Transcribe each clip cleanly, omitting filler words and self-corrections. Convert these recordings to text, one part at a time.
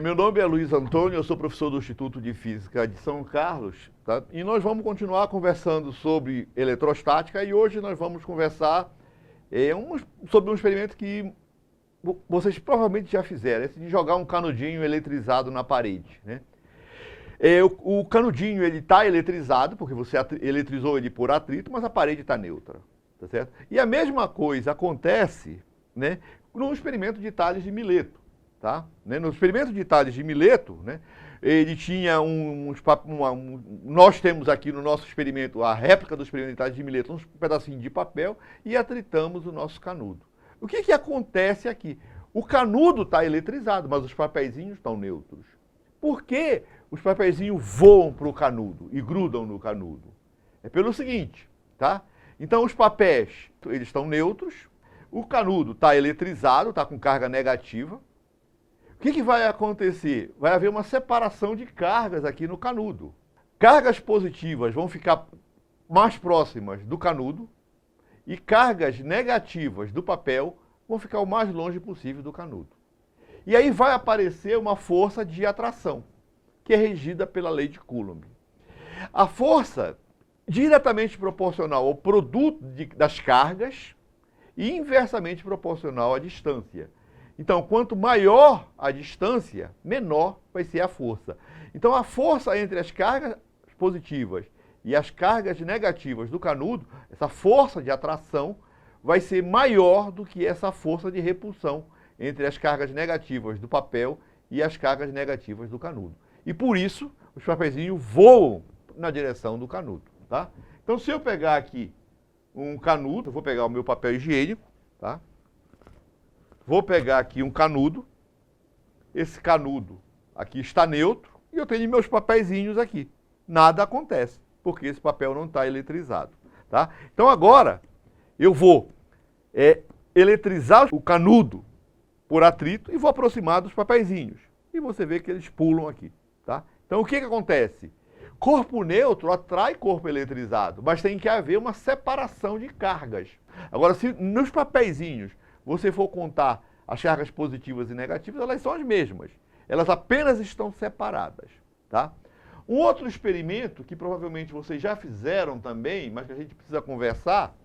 Meu nome é Luiz Antônio, eu sou professor do Instituto de Física de São Carlos, tá? E nós vamos continuar conversando sobre eletrostática e hoje nós vamos conversar sobre um experimento que vocês provavelmente já fizeram, esse de jogar um canudinho eletrizado na parede, né? O canudinho ele está eletrizado, porque você eletrizou ele por atrito, mas a parede está neutra, tá certo? E a mesma coisa acontece, né, no experimento de Tales de Mileto. Tá? No experimento de Tales de Mileto, né, ele tinha nós temos aqui no nosso experimento, a réplica do experimento de Tales de Mileto, um pedacinho de papel e atritamos o nosso canudo. O que acontece aqui? O canudo está eletrizado, mas os papeizinhos estão neutros. Por que os papeizinhos voam para o canudo e grudam no canudo? É pelo seguinte, tá? Então os papéis eles estão neutros, o canudo está eletrizado, está com carga negativa. O que vai acontecer? Vai haver uma separação de cargas aqui no canudo. Cargas positivas vão ficar mais próximas do canudo e cargas negativas do papel vão ficar o mais longe possível do canudo. E aí vai aparecer uma força de atração, que é regida pela lei de Coulomb. A força diretamente proporcional ao produto das cargas e inversamente proporcional à distância. Então, quanto maior a distância, menor vai ser a força. Então, a força entre as cargas positivas e as cargas negativas do canudo, essa força de atração, vai ser maior do que essa força de repulsão entre as cargas negativas do papel e as cargas negativas do canudo. E por isso, os papeizinhos voam na direção do canudo. Tá? Então, se eu pegar aqui um canudo, eu vou pegar o meu papel higiênico, tá? Vou pegar aqui um canudo, esse canudo aqui está neutro e eu tenho meus papeizinhos aqui. Nada acontece, porque esse papel não está eletrizado. Tá? Então agora eu vou eletrizar o canudo por atrito e vou aproximar dos papeizinhos. E você vê que eles pulam aqui. Tá? Então o que acontece? Corpo neutro atrai corpo eletrizado, mas tem que haver uma separação de cargas. Agora, se nos papeizinhos você for contar as cargas positivas e negativas, elas são as mesmas. Elas apenas estão separadas. Tá? Um outro experimento, que provavelmente vocês já fizeram também, mas que a gente precisa conversar,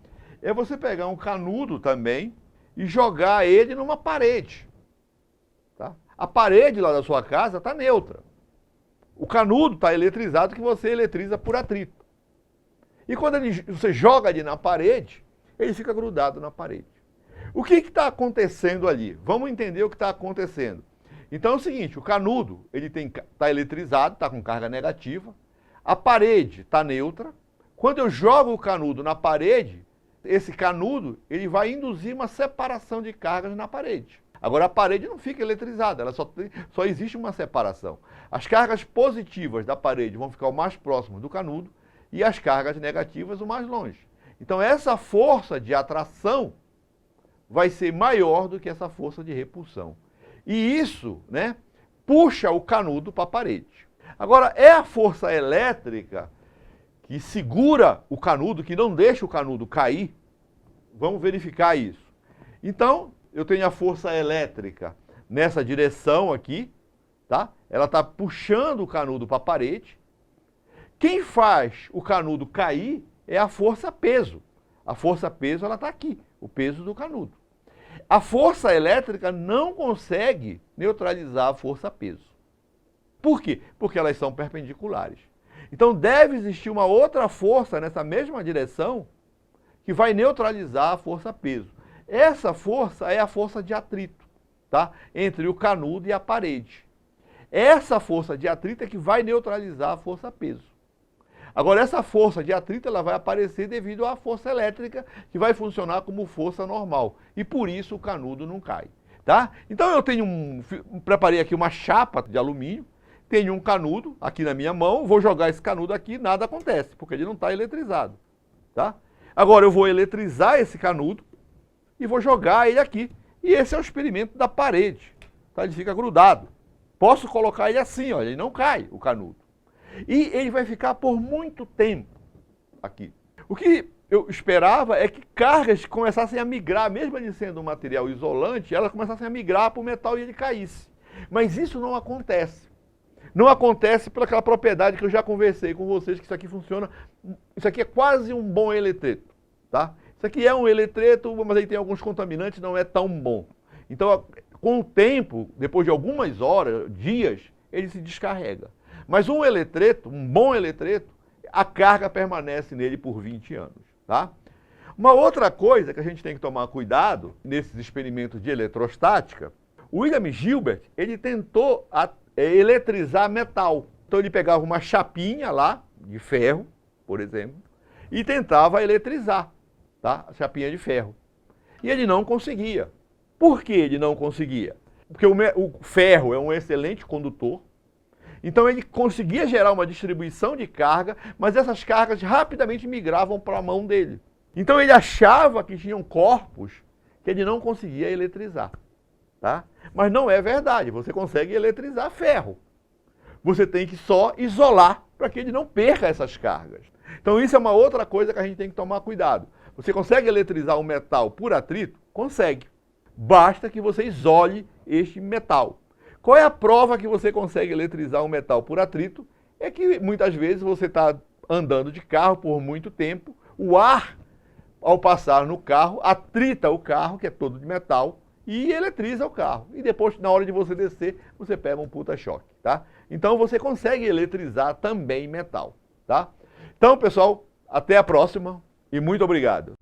é você pegar um canudo também e jogar ele numa parede. Tá? A parede lá da sua casa está neutra. O canudo está eletrizado, que você eletriza por atrito. E quando você joga ele na parede, ele fica grudado na parede. O que está acontecendo ali? Vamos entender o que está acontecendo. Então é o seguinte, o canudo está eletrizado, está com carga negativa, a parede está neutra. Quando eu jogo o canudo na parede, esse canudo ele vai induzir uma separação de cargas na parede. Agora a parede não fica eletrizada, ela só existe uma separação. As cargas positivas da parede vão ficar o mais próximo do canudo e as cargas negativas o mais longe. Então essa força de atração vai ser maior do que essa força de repulsão. E isso, né, puxa o canudo para a parede. Agora, é a força elétrica que segura o canudo, que não deixa o canudo cair? Vamos verificar isso. Então, eu tenho a força elétrica nessa direção aqui, tá? Ela está puxando o canudo para a parede. Quem faz o canudo cair é a força-peso. A força-peso ela está aqui, o peso do canudo. A força elétrica não consegue neutralizar a força-peso. Por quê? Porque elas são perpendiculares. Então deve existir uma outra força nessa mesma direção que vai neutralizar a força-peso. Essa força é a força de atrito, tá? Entre o canudo e a parede. Essa força de atrito é que vai neutralizar a força-peso. Agora, essa força de atrito ela vai aparecer devido à força elétrica, que vai funcionar como força normal. E por isso o canudo não cai. Tá? Então eu preparei aqui uma chapa de alumínio, tenho um canudo aqui na minha mão, vou jogar esse canudo aqui, nada acontece, porque ele não está eletrizado. Tá? Agora eu vou eletrizar esse canudo e vou jogar ele aqui. E esse é o experimento da parede. Tá? Ele fica grudado. Posso colocar ele assim, olha, ele não cai, o canudo. E ele vai ficar por muito tempo aqui. O que eu esperava é que cargas começassem a migrar, mesmo ele sendo um material isolante, elas começassem a migrar para o metal e ele caísse. Mas isso não acontece. Não acontece por aquela propriedade que eu já conversei com vocês, que isso aqui funciona, isso aqui é quase um bom eletreto, tá? Isso aqui é um eletreto, mas aí tem alguns contaminantes, não é tão bom. Então, com o tempo, depois de algumas horas, dias, ele se descarrega. Mas um eletreto, um bom eletreto, a carga permanece nele por 20 anos, tá? Uma outra coisa que a gente tem que tomar cuidado nesses experimentos de eletrostática, o William Gilbert, ele tentou eletrizar metal. Então ele pegava uma chapinha lá, de ferro, por exemplo, e tentava eletrizar, tá? A chapinha de ferro. E ele não conseguia. Por que ele não conseguia? Porque o ferro é um excelente condutor, então ele conseguia gerar uma distribuição de carga, mas essas cargas rapidamente migravam para a mão dele. Então ele achava que tinham corpos que ele não conseguia eletrizar. Tá? Mas não é verdade, você consegue eletrizar ferro. Você tem que só isolar para que ele não perca essas cargas. Então isso é uma outra coisa que a gente tem que tomar cuidado. Você consegue eletrizar um metal por atrito? Consegue. Basta que você isole este metal. Qual é a prova que você consegue eletrizar um metal por atrito? É que muitas vezes você está andando de carro por muito tempo, o ar, ao passar no carro, atrita o carro, que é todo de metal, e eletriza o carro. E depois, na hora de você descer, você pega um puta choque, tá? Então você consegue eletrizar também metal, tá? Então, pessoal, até a próxima e muito obrigado.